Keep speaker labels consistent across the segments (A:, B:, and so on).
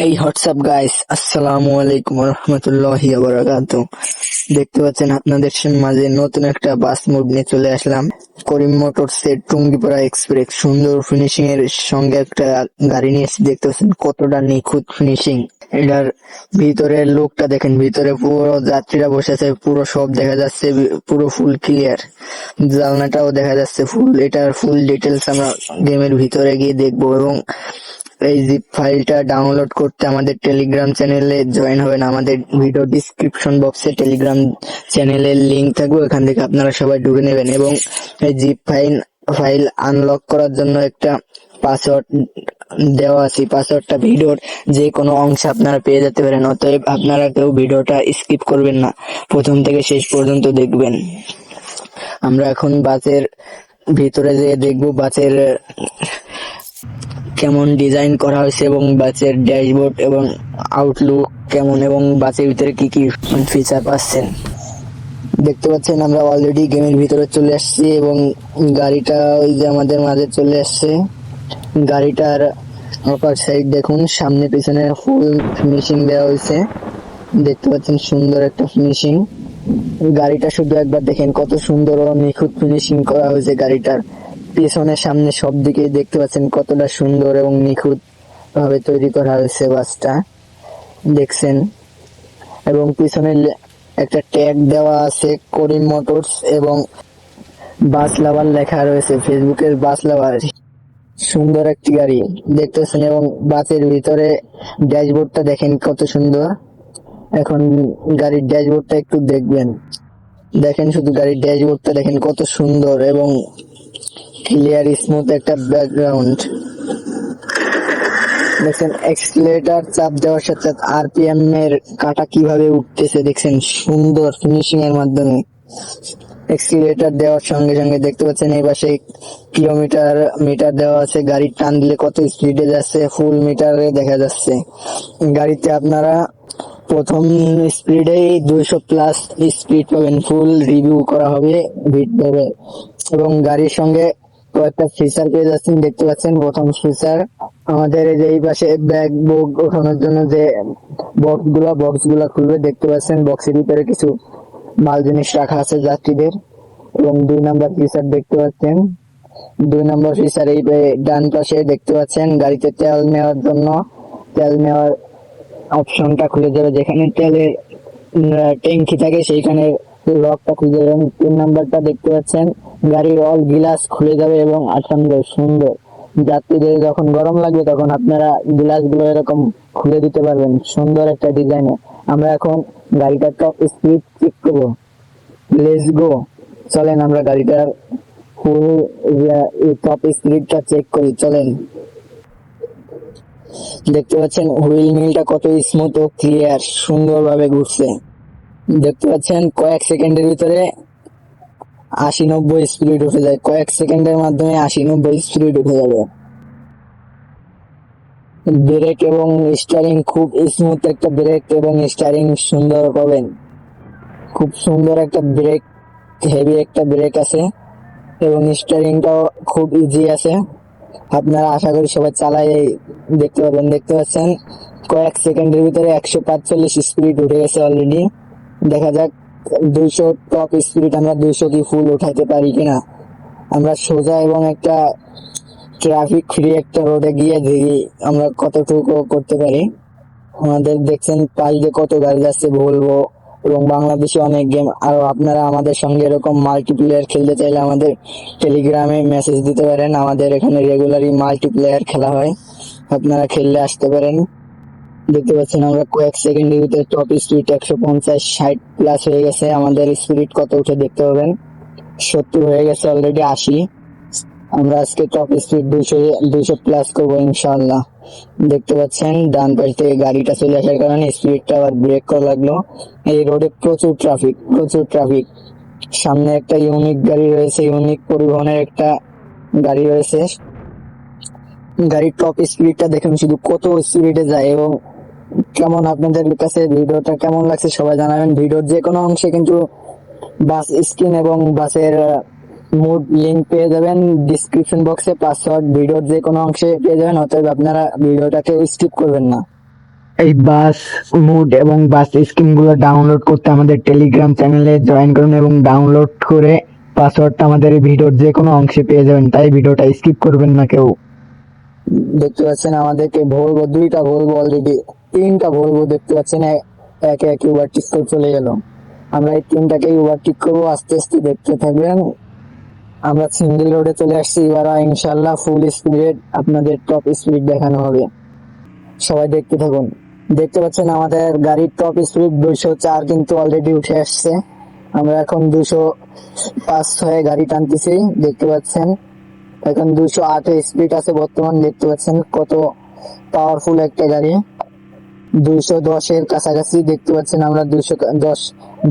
A: এই WhatsApp guys, আসসালামু আলাইকুম রহমতুল্লাহি বারাকাতুহু। দেখতে পাচ্ছেন আপনাদের মাঝে নতুন একটা বাস মুড নিয়ে চলে আসলাম। করিম মোটরসের টুঙ্গিপাড়া এক্সপ্রেস সুন্দর ফিনিশিং এর সঙ্গে একটা গাড়ি নিয়ে এসেছি। দেখতে পাচ্ছেন কতটা নিখুঁত ফিনিশিং। এটার ভিতরের লুকটা দেখেন, ভিতরে পুরো যাত্রীরা বসে আছে, পুরো সব দেখা যাচ্ছে, পুরো ফুল ক্লিয়ার। জানলাটাও দেখা যাচ্ছে ফুল। এটার ফুল ডিটেলস আমরা গেমের ভিতরে গিয়ে দেখবো। এবং এই জিপ ফাইলটা ডাউনলোড করতে আমাদের টেলিগ্রাম চ্যানেলে জয়েন হবেন। আমাদের ভিডিও ডিসক্রিপশন বক্সে টেলিগ্রাম চ্যানেলের লিংক থাকবে, ওখান থেকে আপনারা সবাই ঢুকে নেবেন। এবং এই জিপ ফাইল আনলক করার জন্য একটা পাসওয়ার্ড দেওয়া আছে। পাসওয়ার্ডটা ভিডিওর যে কোনো অংশে আপনারা পেয়ে যেতে পারেন। অতএব আপনারা কেউ ভিডিওটা স্কিপ করবেন না, প্রথম থেকে শেষ পর্যন্ত দেখবেন। আমরা এখন বাসের ভিতরে যেয়ে দেখবো বাসের কেমন ডিজাইন করা হয়েছে এবং বাসের ড্যাশবোর্ড এবং আউটলুক কেমন, এবং বাসের ভিতরে কি কি ফিচার পাচ্ছেন। দেখতে পাচ্ছেন আমরা অলরেডি গেমের ভিতরে চলে আসছি এবং গাড়িটা ওই যে আমাদের মাঝে চলে আসছে। গাড়িটার অপার সাইড দেখুন, সামনে পিছনে ফুল ফিনিশিং দেওয়া হয়েছে। দেখতে পাচ্ছেন সুন্দর একটা ফিনিশিং। গাড়িটা শুধু একবার দেখেন কত সুন্দর ও নিখুঁত ফিনিশিং করা হয়েছে গাড়িটার। পিছনে সামনে সব দিকে দেখতে পাচ্ছেন কতটা সুন্দর এবং নিখুঁত ভাবে তৈরি করা হয়েছে বাসটা, দেখছেন। এবং পিছনে একটা ট্যাগ দেওয়া আছে করিম মোটরস, এবং বাস লাভার লেখা রয়েছে, ফেসবুকের বাস লাভার। সুন্দর একটি গাড়ি দেখতেছেন। এবং বাসের ভিতরে ড্যাশবোর্ডটা দেখেন কত সুন্দর। এখন গাড়ির ড্যাশবোর্ডটা একটু দেখবেন, দেখেন শুধু গাড়ির ড্যাশবোর্ডটা দেখেন কত সুন্দর এবং ক্লিয়ার স্মুথ একটা ব্যাকগ্রাউন্ড। দেখছেন এক্সিলারেটর চাপ দেওয়ার সাথে সাথে আরপিএম এর কাটা কিভাবে উঠতেছে, দেখছেন সুন্দর ফিনিশিং এর মাধ্যমে। এক্সিলারেটর দেওয়ার সঙ্গে সঙ্গে দেখতে পাচ্ছেন এই পাশে কিলোমিটার মিটার দেওয়া আছে। গাড়ির টান দিলে কত স্পিডে যাচ্ছে ফুল মিটারে দেখা যাচ্ছে। গাড়িতে আপনারা প্রথম স্পিডেই 200+ স্পিড পাবেন, ফুল রিভিউ করা হবে ভিডিওতে। এবং গাড়ির সঙ্গে কয়েকটা ফিচার পেয়ে যাচ্ছেন। দেখতে পাচ্ছেন প্রথম ফিচার আমাদের এই যে এই পাশে ব্যাগ বুক ওঠানোর জন্য যে বক্স গুলা খুলবে, দেখতে পাচ্ছেন বক্সের ভিতরে কিছু মাল জিনিস রাখা আছে যাত্রীদের। এবং 2 নম্বর ফিচার দেখতে পাচ্ছেন, 2 নম্বর ফিচার এই ডান পাশে দেখতে পাচ্ছেন গাড়িতে তেল নেওয়ার জন্য তেল নেওয়ার অপশনটা খুলে যাবে, যেখানে তেলের ট্যাঙ্কি থাকে সেইখানে লকটা খুলে যাবে। 3 নম্বরটা দেখতে পাচ্ছেন গাড়ির অল গ্লাস খুলে যাবে এবং আটকানো যাবে সুন্দর। যাত্রীদের যখন গরম লাগবে তখন আপনারা গ্লাস গুলো এরকম খুলে দিতে পারবেন, সুন্দর একটা ডিজাইনে। আমরা এখন গাড়িটার টপ স্পিড চেক করবো, লেটস গো। চলেন আমরা গাড়িটার ফুল টপ স্পিডটা চেক করি, চলেন। দেখতে পাচ্ছেন হুইল মিলটা কত স্মুথ ও ক্লিয়ার, সুন্দর ভাবে ঘুরছে। দেখতে পাচ্ছেন কয়েক সেকেন্ডের ভিতরে 80-90 স্পিড উঠে যায়, কয়েক সেকেন্ডের মাধ্যমে 80-90 স্পিড উঠে যাবে। ব্রেক এবং স্টিয়ারিং খুব স্মুথ একটা ব্রেক এবং স্টিয়ারিং সুন্দর পাবেন, খুব সুন্দর একটা ব্রেক, হেভি একটা ব্রেক আছে। এবং স্টিয়ারিংটাও খুব ইজি আছে। আপনারা আশা করি সবাই চালাই দেখতে পাবেন। দেখতে পাচ্ছেন কয়েক সেকেন্ডের ভিতরে 145 স্পিড উঠে গেছে অলরেডি। দেখা যাক 200 টপ স্পিড আমরা 200 কি ফুল উঠাইতে পারি কিনা। আমরা সোজা এবং একটা ট্রাফিক ফ্রি একটা রোডে গিয়ে দেখি আমরা কতটুকু করতে পারি। আমাদের দেখছেন পাশ দিয়ে কত গাড়ি যাচ্ছে, বলবো এবং বাংলাদেশে অনেক গেম। আর আপনারা আমাদের সঙ্গে এরকম মাল্টিপ্লেয়ার খেলতে চাইলে আমাদের টেলিগ্রামে মেসেজ দিতে পারেন। আমাদের এখানে রেগুলারই মাল্টিপ্লেয়ার খেলা হয়, আপনারা খেললে আসতে পারেন। দেখতে পাচ্ছেন আমরা কয়েক সেকেন্ডের ভিতরে টপ স্পিড 150-60+ হয়ে গেছে। আমাদের স্পিড কত উঠে দেখতে পাবেন, 70 হয়ে গেছে অলরেডি, 80। আমরা আজকে টপ স্পিড 200+ করবো ইনশাআল্লাহ। দেখতে পাচ্ছেন ডান পাশ থেকে গাড়িটা চলে আসার কারণে স্পিডটা আবার ব্রেক করা লাগলো। এই রোডে প্রচুর ট্রাফিক, প্রচুর ট্রাফিক। সামনে একটা ইউনিক গাড়ি রয়েছে, ইউনিক পরিবহনের একটা গাড়ি রয়েছে। গাড়ির টপ স্পিডটা দেখুন শুধু কত স্পিডে যায়। এবং কেমন আপনাদের কাছে ভিডিওটা কেমন লাগছে সবাই জানাবেন। ভিডিওর যে কোনো অংশে কিন্তু বাস স্ক্রিন এবং বাসের মুড লিংক পেয়ে যাবেন ডিসক্রিপশন বক্সে, পাসওয়ার্ড ভিডিওর যে কোনো অংশে পেয়ে যাবেন। অতএব আপনারা ভিডিওটাকে স্কিপ করবেন না। এই বাস মুড এবং বাস স্কিম গুলো ডাউনলোড করতে আমাদের টেলিগ্রাম চ্যানেলে জয়েন করুন এবং ডাউনলোড করে পাসওয়ার্ডটা আমাদের এই ভিডিওর যে কোনো অংশে পেয়ে যাবেন, তাই ভিডিওটা স্কিপ করবেন না কেউ। দেখতে পাচ্ছেন আমাদেরকে ভলভো, দুইটা ভলভো, অলরেডি তিনটা ভলভো দেখতে পাচ্ছেন একে একে ওভারটেক করে চলে গেল। আমরা এই তিনটাকে ওভারটেক করবো, আস্তে আস্তে দেখতে থাকবেন। আমরা সিঙ্গেল রোডে চলে আসছি, এবার ইনশাল্লাহ ফুল স্পিডে আপনাদের টপ স্পিড দেখানো হবে। সবাই দেখতে থাকুন। দেখতে পাচ্ছেন আমাদের গাড়ির টপ স্পিড 204 কিন্তু অলরেডি উঠে আসছে। আমরা এখন 205 হয়ে গাড়ি টানতেছি, দেখতে পাচ্ছেন। এখন 208 স্পিড আছে বর্তমান, দেখতে পাচ্ছেন কত পাওয়ারফুল একটা গাড়ি। 210 এর কাছাকাছি দেখতে পাচ্ছেন, আমরা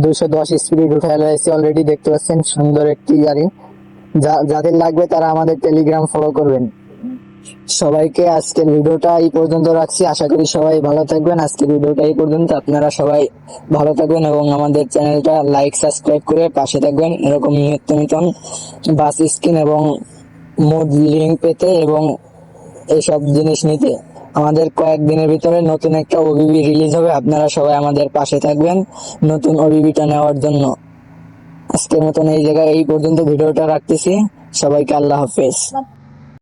A: 210 স্পিড উঠে এসেছি অলরেডি, দেখতে পাচ্ছেন। সুন্দর একটি গাড়ি, যাদের লাগবে তারা আমাদের টেলিগ্রাম ফলো করবেন। সবাইকে আজকের ভিডিওটা এই পর্যন্ত রাখছি, আশা করি সবাই ভালো থাকবেন। আজকের ভিডিওটা এই পর্যন্ত, আপনারা সবাই ভালো থাকবেন এবং আমাদের চ্যানেলটা লাইক সাবস্ক্রাইব করে পাশে থাকবেন এরকম নিত্য নতুন বাস স্কিন এবং মোড লিঙ্ক পেতে এবং এইসব জিনিস নিতে। আমাদের কয়েকদিনের ভিতরে নতুন একটা ওবিবি রিলিজ হবে, আপনারা সবাই আমাদের পাশে থাকবেন নতুন ওবিবিটা নেওয়ার জন্য। আজকের মতন এই জায়গায় এই পর্যন্ত ভিডিওটা রাখতেছি, সবাইকে আল্লাহ হাফেজ।